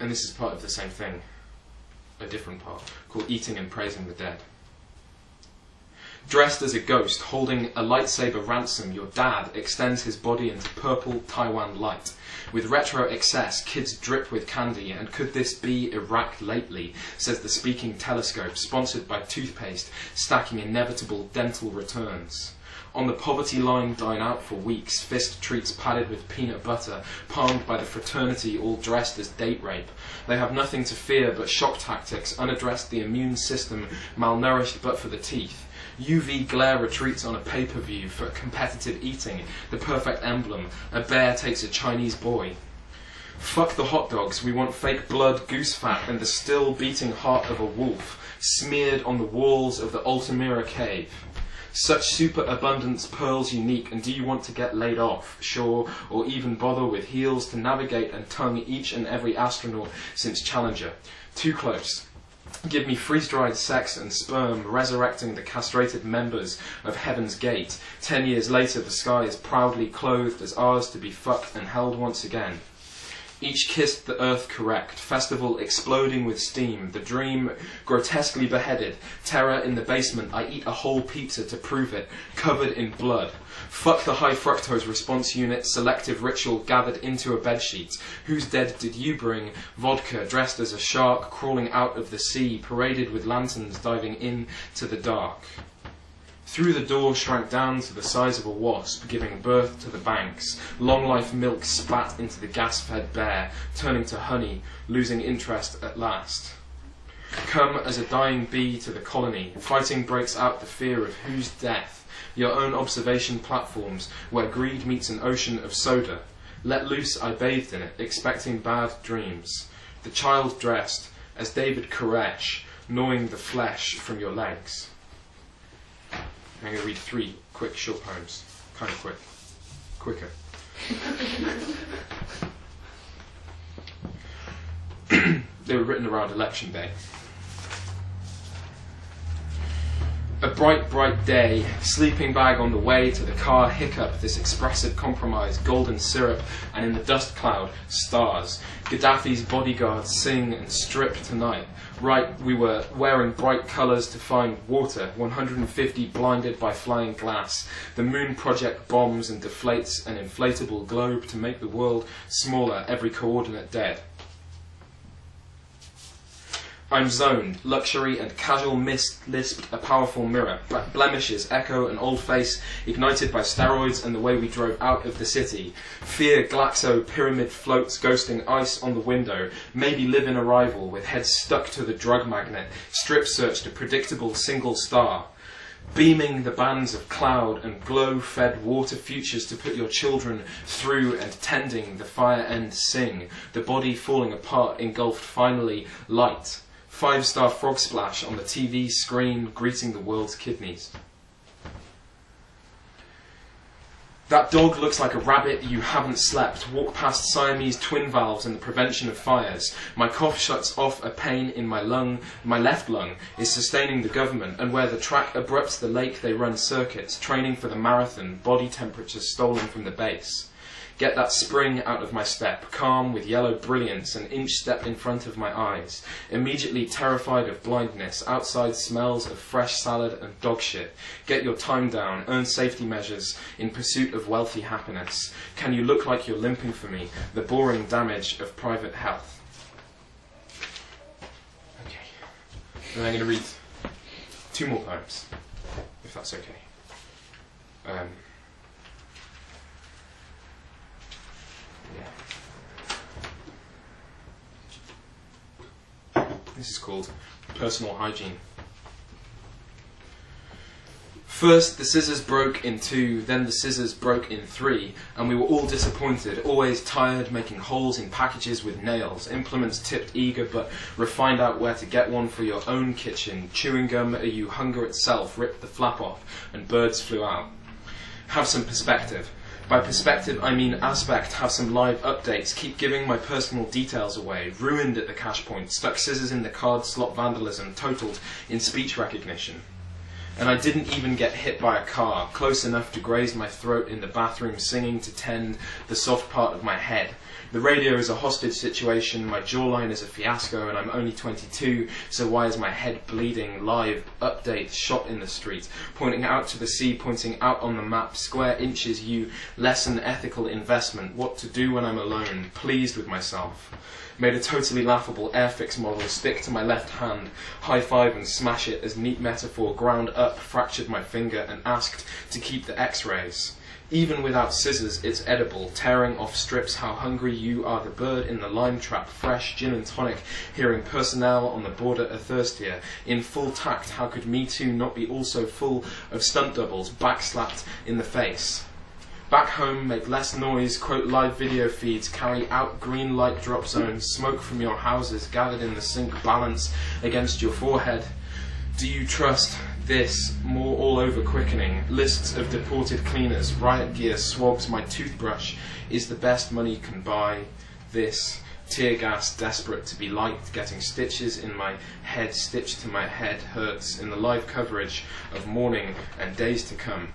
And this is part of the same thing, a different part, called Eating and Praising the Dead. Dressed as a ghost, holding a lightsaber ransom, your dad extends his body into purple Taiwan light. With retro excess, kids drip with candy, and could this be Iraq lately, says the speaking telescope, sponsored by toothpaste, stacking inevitable dental returns. On the poverty line, dine out for weeks, fist treats padded with peanut butter, palmed by the fraternity all dressed as date rape. They have nothing to fear but shock tactics, unaddressed the immune system, malnourished but for the teeth. UV glare retreats on a pay-per-view for competitive eating, the perfect emblem. A bear takes a Chinese boy. Fuck the hot dogs, we want fake blood, goose fat, and the still beating heart of a wolf, smeared on the walls of the Altamira cave. Such superabundance pearls unique, and do you want to get laid off, sure, or even bother with heels to navigate and tongue each and every astronaut since Challenger? Too close. Give me freeze-dried sex and sperm, resurrecting the castrated members of Heaven's Gate. 10 years later, the sky is proudly clothed as ours to be fucked and held once again. Each kissed the earth correct, festival exploding with steam, the dream grotesquely beheaded, terror in the basement, I eat a whole pizza to prove it, covered in blood. Fuck the high fructose response unit, selective ritual gathered into a bedsheet. Whose dead did you bring? Vodka, dressed as a shark, crawling out of the sea, paraded with lanterns diving into the dark. Through the door shrank down to the size of a wasp, giving birth to the banks. Long-life milk spat into the gas-fed bear, turning to honey, losing interest at last. Come as a dying bee to the colony. Fighting breaks out the fear of whose death? Your own observation platforms, where greed meets an ocean of soda. Let loose, I bathed in it, expecting bad dreams. The child dressed as David Koresh, gnawing the flesh from your legs. I'm going to read 3 quick short poems. Kind of quick. Quicker. They were written around election day. A bright, bright day, sleeping bag on the way to the car, hiccup, this expressive compromise, golden syrup, and in the dust cloud, stars. Gaddafi's bodyguards sing and strip tonight. Right, we were wearing bright colours to find water, 150 blinded by flying glass. The moon project bombs and deflates an inflatable globe to make the world smaller, every coordinate dead. I'm zoned. Luxury and casual mist lisped a powerful mirror. Blemishes echo an old face ignited by steroids and the way we drove out of the city. Fear glaxo pyramid floats ghosting ice on the window. Maybe live in arrival with heads stuck to the drug magnet. Strip searched a predictable single star. Beaming the bands of cloud and glow-fed water futures to put your children through and tending the fire end sing. The body falling apart engulfed finally light. 5-star frog splash on the TV screen, greeting the world's kidneys. That dog looks like a rabbit, you haven't slept. Walk past Siamese twin valves and the prevention of fires. My cough shuts off a pain in my lung. My left lung is sustaining the government, and where the track abrupts the lake they run circuits, training for the marathon, body temperature stolen from the base. Get that spring out of my step, calm with yellow brilliance, an inch step in front of my eyes. Immediately terrified of blindness, outside smells of fresh salad and dog shit. Get your time down, earn safety measures in pursuit of wealthy happiness. Can you look like you're limping for me? The boring damage of private health. Okay. And I'm going to read 2 more poems, if that's okay. This is called Personal Hygiene. First, the scissors broke in 2, then the scissors broke in 3, and we were all disappointed, always tired, making holes in packages with nails, implements tipped eager, but refined out where to get one for your own kitchen. Chewing gum, you hunger itself, ripped the flap off, and birds flew out. Have some perspective. By perspective, I mean aspect, have some live updates, keep giving my personal details away, ruined at the cash point, stuck scissors in the card slot vandalism, totaled in speech recognition. And I didn't even get hit by a car, close enough to graze my throat in the bathroom, singing to tend the soft part of my head. The radio is a hostage situation, my jawline is a fiasco, and I'm only 22, so why is my head bleeding? Live update, shot in the street, pointing out to the sea, pointing out on the map, square inches you, lesson ethical investment, what to do when I'm alone, pleased with myself. Made a totally laughable Airfix model, stick to my left hand, high five and smash it as neat metaphor, ground up, fractured my finger and asked to keep the x-rays. Even without scissors, it's edible, tearing off strips, how hungry you are, the bird in the lime trap, fresh gin and tonic, hearing personnel on the border are thirstier. In full tact, how could Me Too not be also full of stunt doubles, backslapped in the face? Back home, make less noise, quote live video feeds, carry out green light drop zones, smoke from your houses gathered in the sink, balance against your forehead. Do you trust this more all over quickening? Lists of deported cleaners, riot gear, swabs, my toothbrush is the best money can buy. This tear gas, desperate to be liked, getting stitches in my head, stitched to my head hurts in the live coverage of morning and days to come.